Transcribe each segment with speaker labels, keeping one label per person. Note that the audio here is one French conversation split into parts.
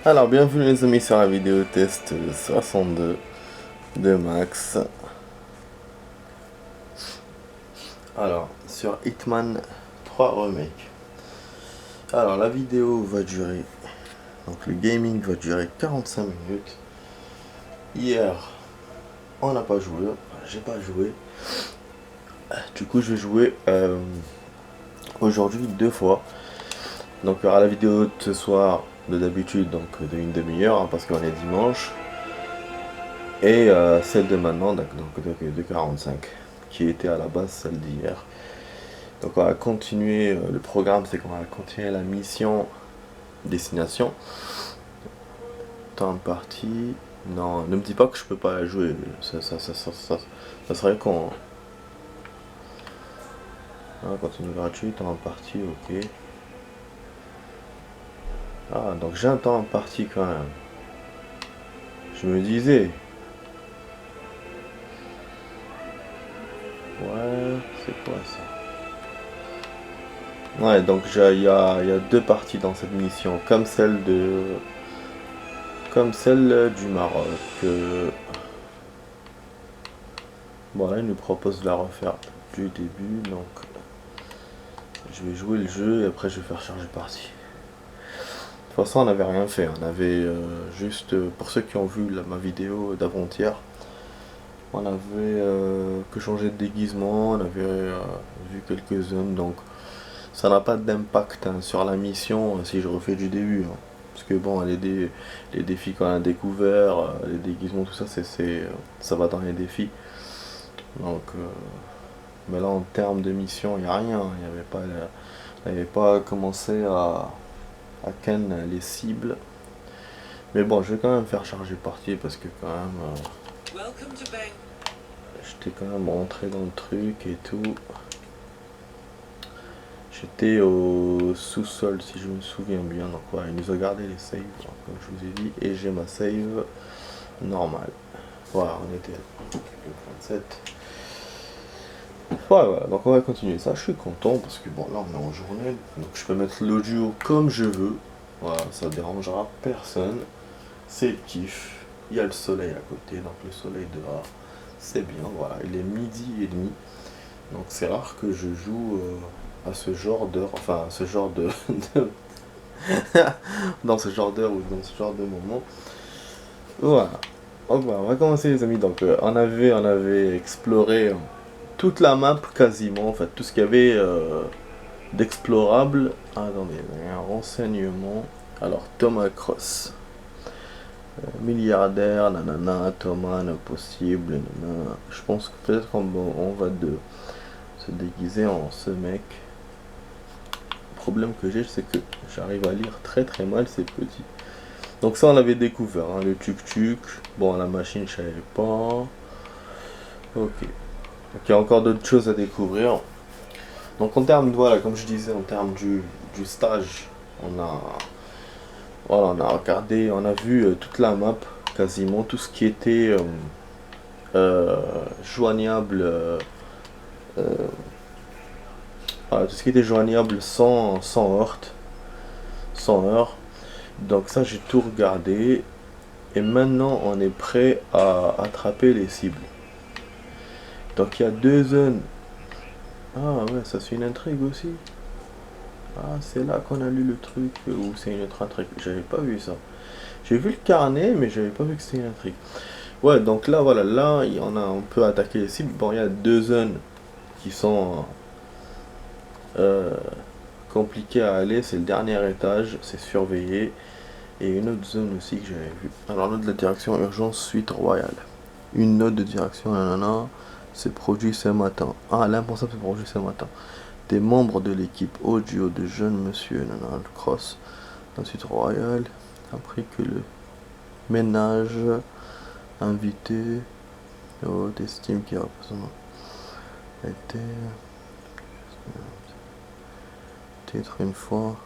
Speaker 1: Alors, bienvenue les amis sur la vidéo test 62 de Max. Alors, sur Hitman 3 Remake. Alors, la vidéo va durer, donc le gaming va durer 45 minutes. Hier, on n'a pas joué, enfin, j'ai pas joué. Du coup, je vais jouer aujourd'hui deux fois. Donc, il y aura la vidéo de ce soir de d'habitude, donc de une demi-heure, hein, parce qu'on est dimanche. Et celle de maintenant, donc de 45, qui était à la base celle d'hier. Donc on va continuer, le programme c'est qu'on va continuer la mission destination. Temps de partie. Non, ne me dis pas que je peux pas la jouer, ça serait con. Ah, continue gratuit, temps de partie, ok. Ah, donc j'ai un temps de partie quand même. Je me disais. Ouais, c'est quoi ça? Ouais, donc il y a deux parties dans cette mission, comme celle du Maroc. Bon, là, il nous propose de la refaire du début, donc je vais jouer le jeu et après je vais faire charger partie. De toute façon, on n'avait rien fait, on avait juste, pour ceux qui ont vu ma vidéo d'avant-hier, on avait que changé de déguisement, on avait vu quelques zones, donc ça n'a pas d'impact, hein, sur la mission si je refais du début, hein. Parce que bon, les défis qu'on a découvert, les déguisements, tout ça, ça va dans les défis. Donc, mais là, en termes de mission, il n'y a rien. Il n'y avait pas commencé à ken les cibles. Mais bon, je vais quand même faire charger partie parce que quand même, j'étais quand même rentré dans le truc et tout. J'étais au sous-sol si je me souviens bien. Donc voilà, il nous a gardé les saves, donc, comme je vous ai dit. Et j'ai ma save normale. Voilà, on était le 27. Ouais, donc on va continuer ça. Je suis content parce que bon, là on est en journée, donc je peux mettre l'audio comme je veux. Voilà, ça dérangera personne. C'est le kiff. Il y a le soleil à côté, donc le soleil dehors, c'est bien. Voilà, il est midi et demi, donc c'est rare que je joue à ce genre d'heure, enfin à ce genre dans ce genre d'heure ou dans ce genre de moment. Voilà. Donc voilà, on va commencer les amis. Donc on avait exploré toute la map quasiment, en fait, tout ce qu'il y avait d'explorable. Ah, attendez, il y a un renseignement. Alors, Thomas Cross. Milliardaire, nanana, Thomas, impossible, nanana. Je pense que peut-être on va se déguiser en ce mec. Le problème que j'ai, c'est que j'arrive à lire très très mal, c'est petit. Donc ça, on l'avait découvert, hein, le tuk-tuk. Bon, la machine, je savais pas. Ok. Donc il y a encore d'autres choses à découvrir. Donc en termes, voilà, comme je disais, en termes du stage, on a, voilà, on a regardé, on a vu toute la map, quasiment tout ce qui était joignable, euh, voilà, tout ce qui était joignable sans heurts, sans heurts. Donc ça, j'ai tout regardé. Et maintenant, on est prêt à attraper les cibles. Donc il y a deux zones. Ah ouais, ça c'est une intrigue aussi. Ah, c'est là qu'on a lu le truc, ou c'est une autre intrigue. J'avais pas vu ça. J'ai vu le carnet, mais j'avais pas vu que c'était une intrigue. Ouais, donc là, voilà, là, on peut attaquer les cibles. Bon, il y a deux zones qui sont euh, compliquées à aller. C'est le dernier étage, c'est surveillé. Et une autre zone aussi que j'avais vue. Alors, note de la direction urgence suite royale. Une note de direction, nanana, c'est produit ce matin. Ah, l'impensable c'est produit ce matin. Des membres de l'équipe audio de jeune monsieur nanana, Cross, dans suite royale, appris que le ménage invité d'estime qui représente était titre une fois.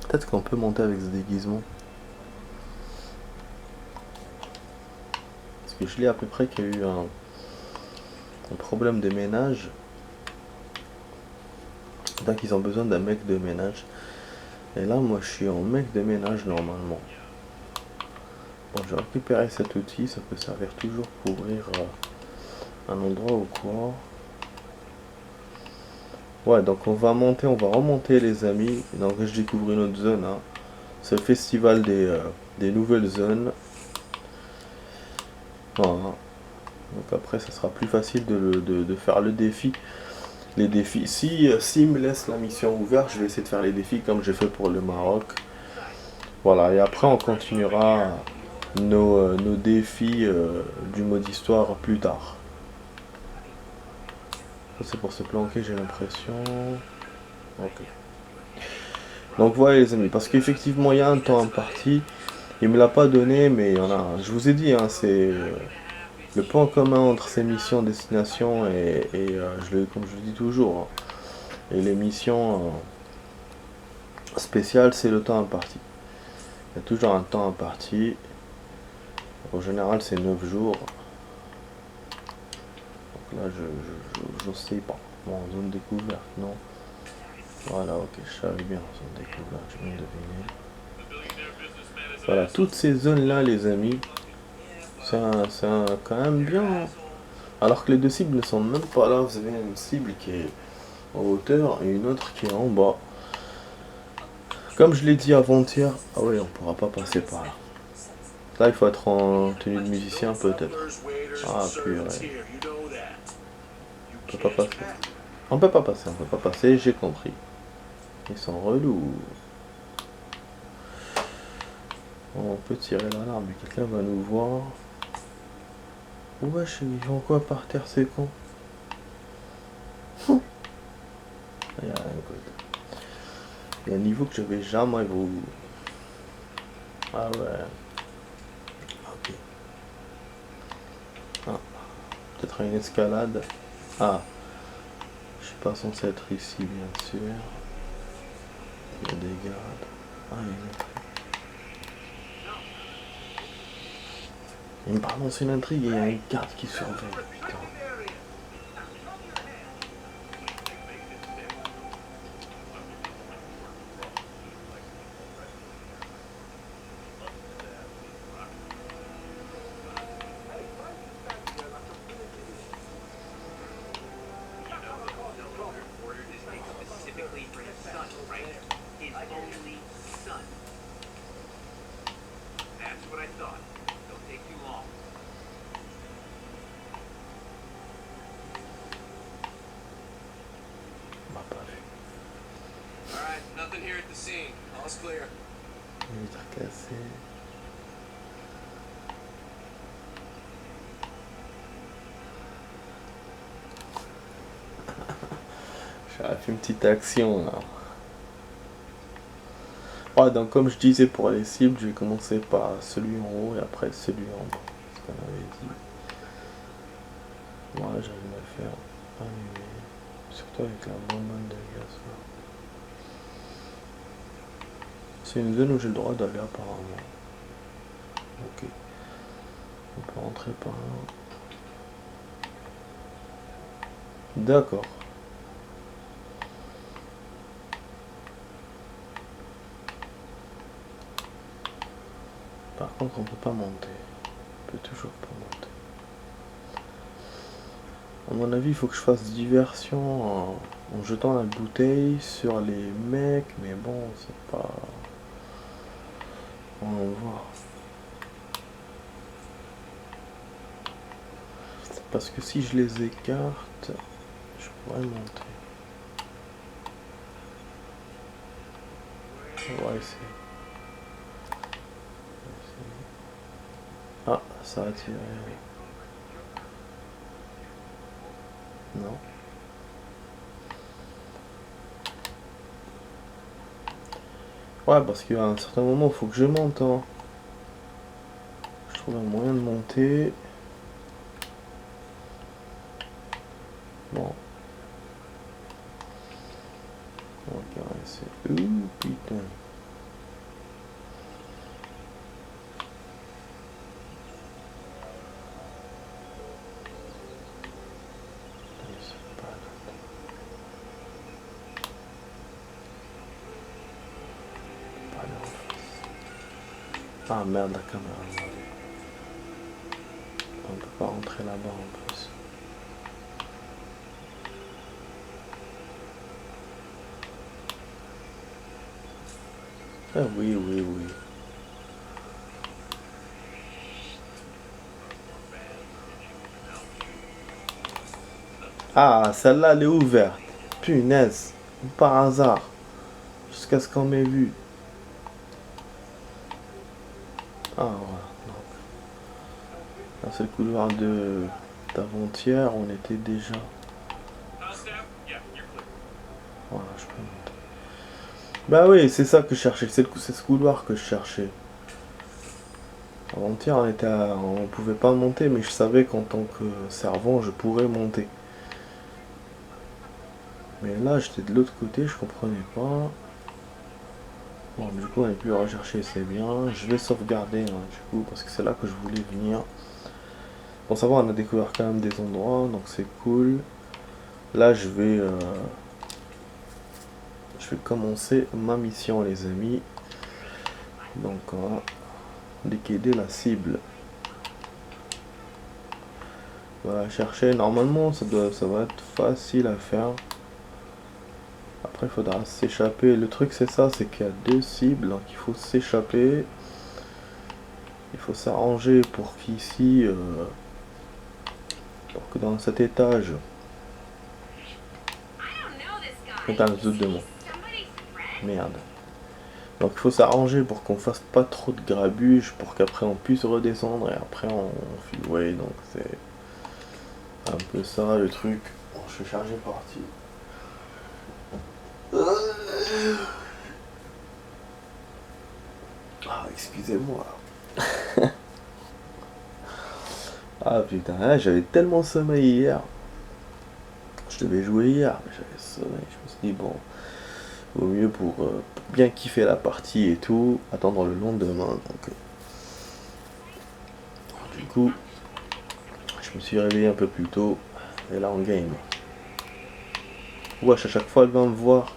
Speaker 1: Peut-être qu'on peut monter avec ce déguisement. Parce que je lis à peu près qu'il y a eu un problème de ménage. Donc ils ont besoin d'un mec de ménage. Et là, moi, je suis en mec de ménage normalement. Bon, j'ai récupéré cet outil, ça peut servir toujours pour ouvrir un endroit ou quoi. Ouais, donc on va remonter les amis. Donc je découvre une autre zone, hein. C'est le festival des nouvelles zones. Voilà. Donc après, ça sera plus facile de faire le défi. Les défis. Si me laisse la mission ouverte, je vais essayer de faire les défis comme j'ai fait pour le Maroc. Voilà, et après on continuera nos défis du mode histoire plus tard. Ça, c'est pour se planquer, j'ai l'impression. Ok. Donc voilà les amis, parce qu'effectivement il y a un temps imparti. Il me l'a pas donné, mais il y en a. Je vous ai dit, hein, c'est le point commun entre ces missions destination comme je le dis toujours, hein, et les missions spéciales, c'est le temps imparti. Il y a toujours un temps imparti. En général, c'est 9 jours. Donc là, je sais pas. Bon, zone découverte, non. Voilà, ok, je savais bien, zone découverte, je viens de deviner. Voilà, toutes ces zones-là, les amis, quand même bien. Alors que les deux cibles ne sont même pas là. Vous avez une cible qui est en hauteur et une autre qui est en bas. Comme je l'ai dit avant-hier, ah ouais, on pourra pas passer par là. Là, il faut être en tenue de musicien peut-être. Ah purée. On peut pas passer. On peut pas passer, on peut pas passer, j'ai compris. Ils sont relous. On peut tirer l'alarme, mais quelqu'un va nous voir. Wesh, ils font quoi par terre, c'est con. Il y a un niveau que j'avais jamais vu. Ah ouais. Ok. Ah. Peut-être une escalade. Ah. Je suis pas censé être ici, bien sûr. Il y a des gardes. Ah, il y a une intrigue. Il me balance une intrigue et il y a un garde qui surveille. Putain. On m'a pas vu. Vitre cassée. J'aurais fait une petite action là. Ouais, donc comme je disais pour les cibles, je vais commencer par celui en haut et après celui en bas. C'est ce qu'on avait dit. Moi j'allais me faire allumer. Surtout avec la bonbonne de gaz. C'est une zone où j'ai le droit d'aller apparemment. Ok. On peut rentrer par là. D'accord. Par contre, on peut pas monter. On peut toujours pas monter. À mon avis, il faut que je fasse diversion en jetant la bouteille sur les mecs, mais bon, c'est pas... On va voir. Parce que si je les écarte, je pourrais monter. On va essayer. Ah, ça a tiré. Non. Ouais, parce qu'à un certain moment, il faut que je monte. Hein. Je trouve un moyen de monter. Bon. On va caresser. Ouh, putain. Ah merde, la caméra. On peut pas rentrer là-bas en plus. Ah oui, oui, oui. Ah, celle-là, elle est ouverte. Punaise. Par hasard. Jusqu'à ce qu'on m'ait vu. Ah, voilà. Là, c'est le couloir de d'avant-hier. On était déjà. Voilà, je peux monter. Bah oui, c'est ça que je cherchais. C'est ce couloir que je cherchais. Avant-hier, on pouvait pas monter, mais je savais qu'en tant que servant, je pourrais monter. Mais là, j'étais de l'autre côté, je comprenais pas. Bon, du coup, on n'est plus à rechercher, c'est bien. Je vais sauvegarder, hein, du coup, parce que c'est là que je voulais venir. Bon, ça va, on a découvert quand même des endroits, donc c'est cool. Là, je vais commencer ma mission, les amis. Donc, on va liquider la cible. Voilà, chercher. Normalement, ça va être facile à faire. Après, il faudra s'échapper. Le truc, c'est ça, c'est qu'il y a deux cibles, donc il faut s'échapper. Il faut s'arranger pour qu'ici, pour que dans cet étage, dans le zout de moi. Merde. Donc il faut s'arranger pour qu'on fasse pas trop de grabuge, pour qu'après on puisse redescendre et après on file. Ouais, donc c'est un peu ça le truc. Bon, je suis chargé parti. Ah, excusez-moi. Ah putain, ah, j'avais tellement sommeil hier. Je devais jouer hier, mais j'avais sommeil. Je me suis dit, bon, vaut mieux pour bien kiffer la partie et tout, attendre le lendemain. Donc, du coup, je me suis réveillé un peu plus tôt. Et là, on game. Wesh, à chaque fois, elle va me voir.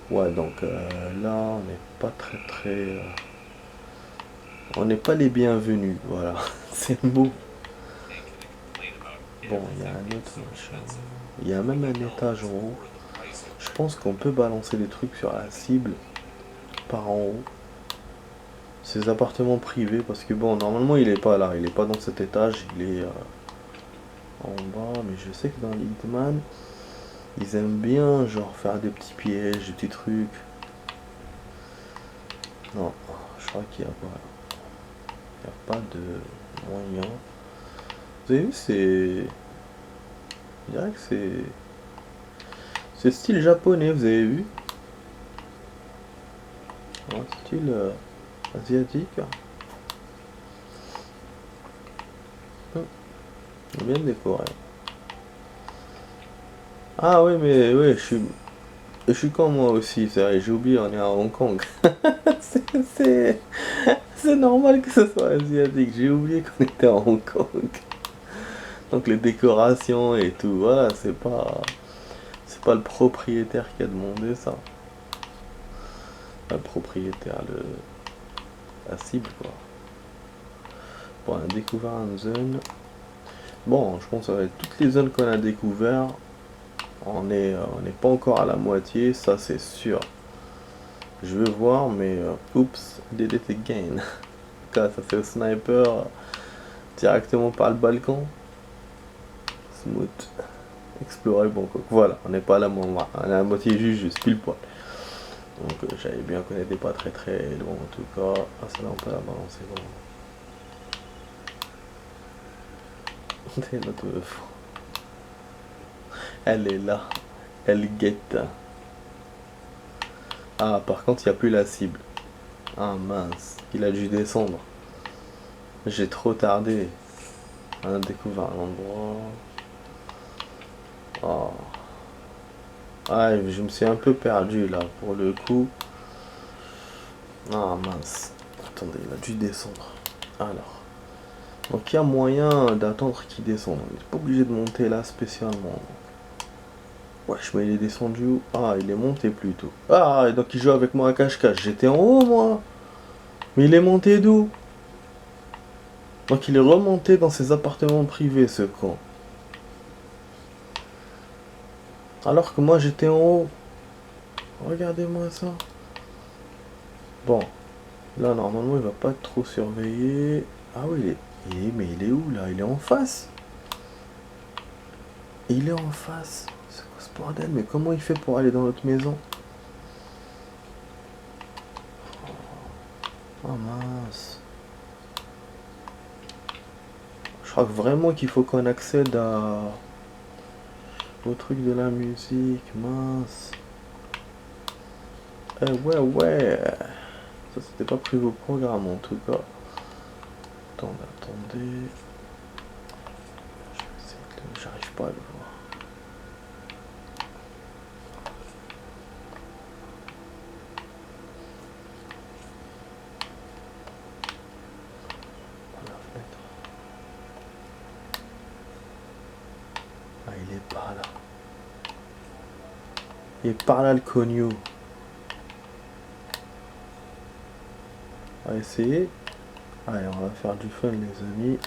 Speaker 1: Ouais, donc là, on n'est pas on n'est pas les bienvenus, voilà. C'est beau. Bon, il y a un autre machin. Il y a même un étage en haut. Je pense qu'on peut balancer des trucs sur la cible par en haut. Ces appartements privés, parce que bon, normalement, il est pas là. Il est pas dans cet étage. Il est en bas. Mais je sais que dans les Hitman, ils aiment bien, genre, faire des petits pièges, des petits trucs. Non, je crois qu'il n'y a pas. Il n'y a pas de moyen. Vous avez vu, c'est. Je dirais que c'est style japonais, vous avez vu? Ouais, style asiatique. Bien décoré. Ah oui, mais oui, je suis comme moi aussi, c'est vrai, j'ai oublié, on est à Hong Kong. c'est c'est- c'est normal que ce soit asiatique, j'ai oublié qu'on était à Hong Kong. Donc les décorations et tout, voilà, c'est pas le propriétaire qui a demandé ça. Le propriétaire, la cible quoi. Bon, on a découvert une zone. Bon, je pense que ça va être toutes les zones qu'on a découvert. On n'est pas encore à la moitié, ça c'est sûr. Je veux voir, mais oups, did it again. Là, ça fait au sniper directement par le balcon. Smooth. Explorer, bon, quoi. Voilà, on n'est pas à la moitié, on est à la moitié juste pile poil. Donc j'avais bien qu'on n'était pas très loin en tout cas. Ah, ça là on peut la balancer, bon. C'est notre fou. Elle est là. Elle guette. Ah, par contre, il n'y a plus la cible. Ah mince, il a dû descendre. J'ai trop tardé. On a découvert l'endroit. Oh. Ah, je me suis un peu perdu là pour le coup. Ah mince. Attendez, il a dû descendre. Alors. Donc il y a moyen d'attendre qu'il descende. On n'est pas obligé de monter là spécialement. Wesh, mais il est descendu où? Ah, il est monté plutôt. Ah, et donc il joue avec moi à cache-cache. J'étais en haut, moi. Mais il est monté d'où? Donc il est remonté dans ses appartements privés, ce con. Alors que moi, j'étais en haut. Regardez-moi ça. Bon, là, normalement, il va pas être trop surveillé. Ah oui, mais il est où, là? Il est en face. Il est en face. C'est quoi ce bordel? Mais comment il fait pour aller dans notre maison? Oh mince. Je crois que vraiment qu'il faut qu'on accède au truc de la musique. Mince. Eh ouais, ouais. Ça, c'était pas prévu au programme, en tout cas. Attendez. J'arrive pas à le voir. La fenêtre. Ah, il est par là. Il est par là, le cognou. On va essayer. Allez, on va faire du fun, les amis.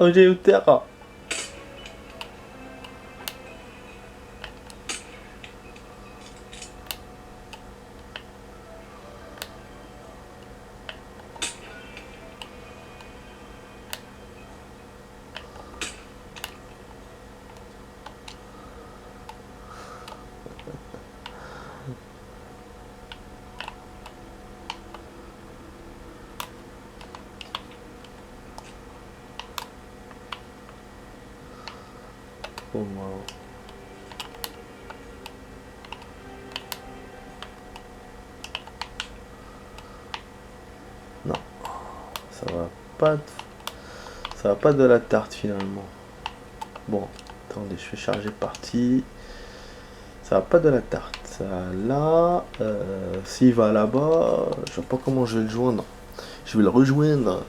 Speaker 1: Oh, j'ai eu terre. Oh, wow. Non, ça va pas. Ça va pas de la tarte finalement. Bon, attendez, je vais charger partie. Ça va pas de la tarte. Ça là, s'il va là-bas, je sais pas comment je vais le joindre. Je vais le rejoindre.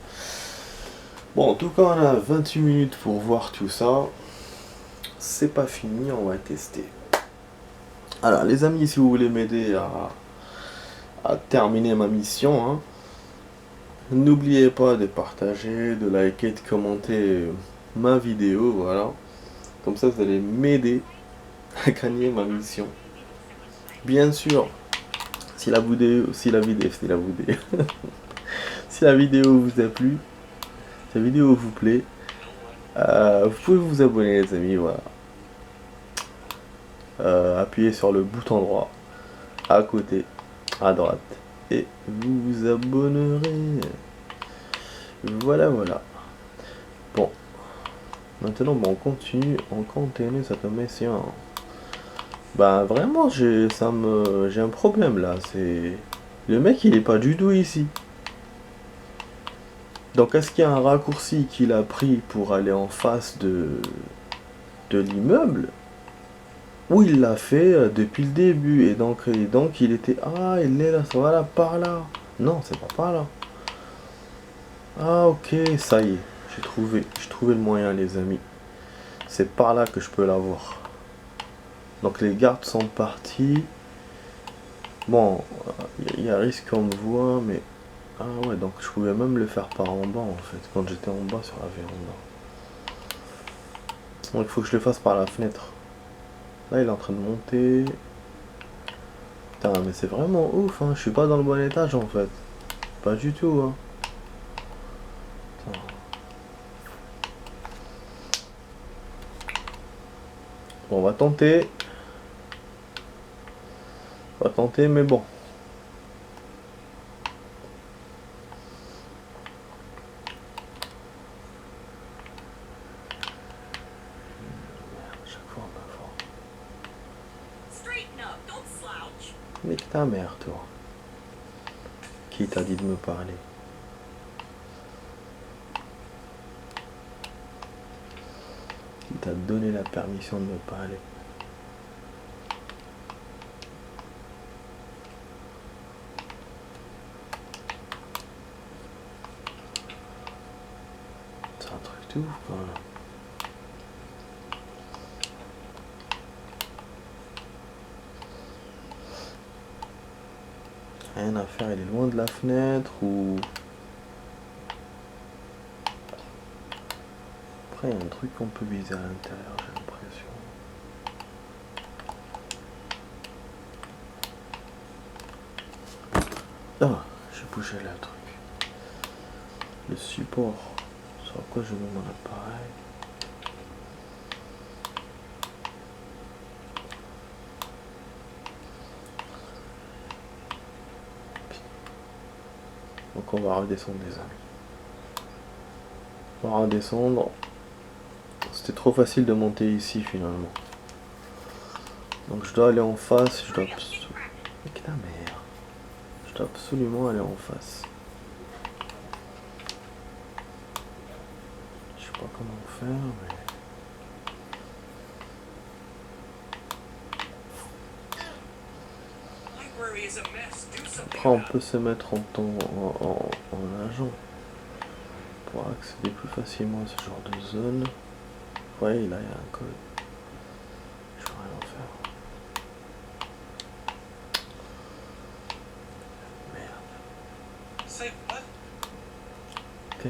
Speaker 1: Bon, en tout cas, on a 28 minutes pour voir tout ça. C'est pas fini, on va tester. Alors, les amis, si vous voulez m'aider à terminer ma mission, hein, n'oubliez pas de partager, de liker, de commenter ma vidéo, voilà. Comme ça, vous allez m'aider à gagner ma mission. Bien sûr, si la vidéo, si la vidéo, si la vidéo vous a plu, si la vidéo vous plaît, vous pouvez vous abonner, les amis, voilà. Appuyez sur le bouton droit, à côté, à droite, et vous vous abonnerez. Voilà, voilà. Bon, maintenant, bon, on continue cette mission. Bah vraiment, j'ai un problème là. C'est le mec, il est pas du tout ici. Donc est-ce qu'il y a un raccourci qu'il a pris pour aller en face de l'immeuble, ou il l'a fait depuis le début et donc il était, ah, il est là, voilà, par là. Non, c'est pas par là. Ah, ok, ça y est, j'ai trouvé le moyen, les amis. C'est par là que je peux l'avoir. Donc les gardes sont partis. Bon, il y a risque qu'on me voit, mais... Ah ouais, donc je pouvais même le faire par en bas, en fait, quand j'étais en bas sur la véranda. Donc il faut que je le fasse par la fenêtre. Là, il est en train de monter. Putain, mais c'est vraiment ouf, hein. Je suis pas dans le bon étage, en fait. Pas du tout, hein. Attends. Bon, on va tenter. On va tenter, mais bon. À chaque fois, Nique ta mère, toi. Qui t'a dit de me parler? Qui t'a donné la permission de me parler? C'est un truc de ouf, quand même. Rien à faire, il est loin de la fenêtre ou... Après, il y a un truc qu'on peut viser à l'intérieur, j'ai l'impression. Ah, j'ai bougé là, le truc. Le support sur quoi je mets mon appareil. Donc on va redescendre les amis. On va redescendre. C'était trop facile de monter ici finalement. Donc je dois aller en face. Je dois absolument aller en face. Je sais pas comment faire, mais... Après on peut se mettre en agent pour accéder plus facilement à ce genre de zone. Ouais, là il y a un code. Je peux rien faire. Merde. Ok.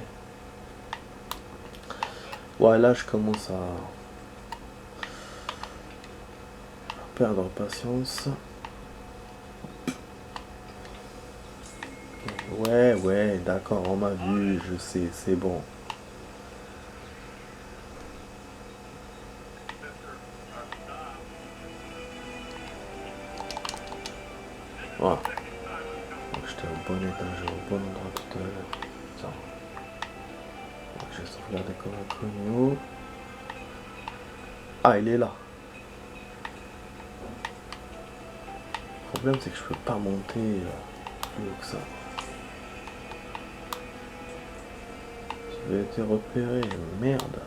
Speaker 1: Ouais, là je commence à perdre patience. Ouais, d'accord, on m'a vu, je sais, c'est bon. Voilà. Donc j'étais au bon étage, au bon endroit tout à l'heure. Tiens. J'ai sauvegardé comme un cogno. Ah, il est là. Le problème, c'est que je peux pas monter plus haut que ça. J'ai été repéré, merde.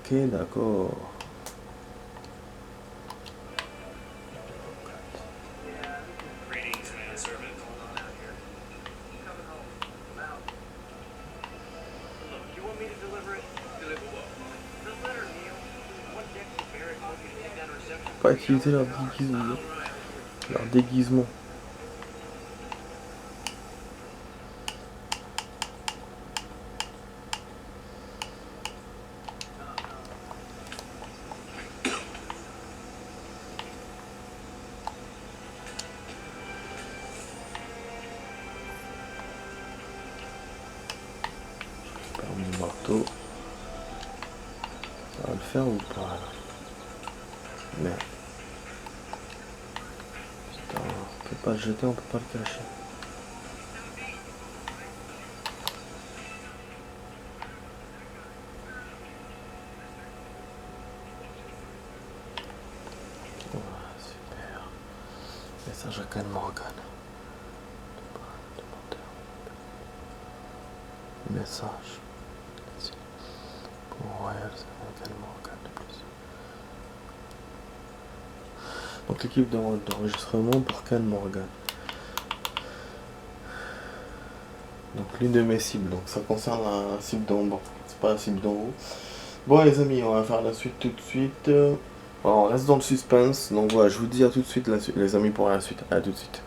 Speaker 1: Ok, d'accord. Pas utiliser leur déguisement. Leur déguisement. Je perds mon marteau. Ça va le faire ou pas là? Merde. Putain, on peut pas le jeter, on peut pas le cacher. Ouais, super. Message à Ken Morgan. Message. Pour Royal, c'est Ken Morgan de plus. Donc l'équipe d'enregistrement pour Ken Morgan. Donc l'une de mes cibles, donc ça concerne la cible d'en bas, c'est pas la cible d'en haut. Bon les amis, on va faire la suite tout de suite. Alors, on reste dans le suspense, donc voilà, je vous dis à tout de suite les amis pour la suite, à tout de suite.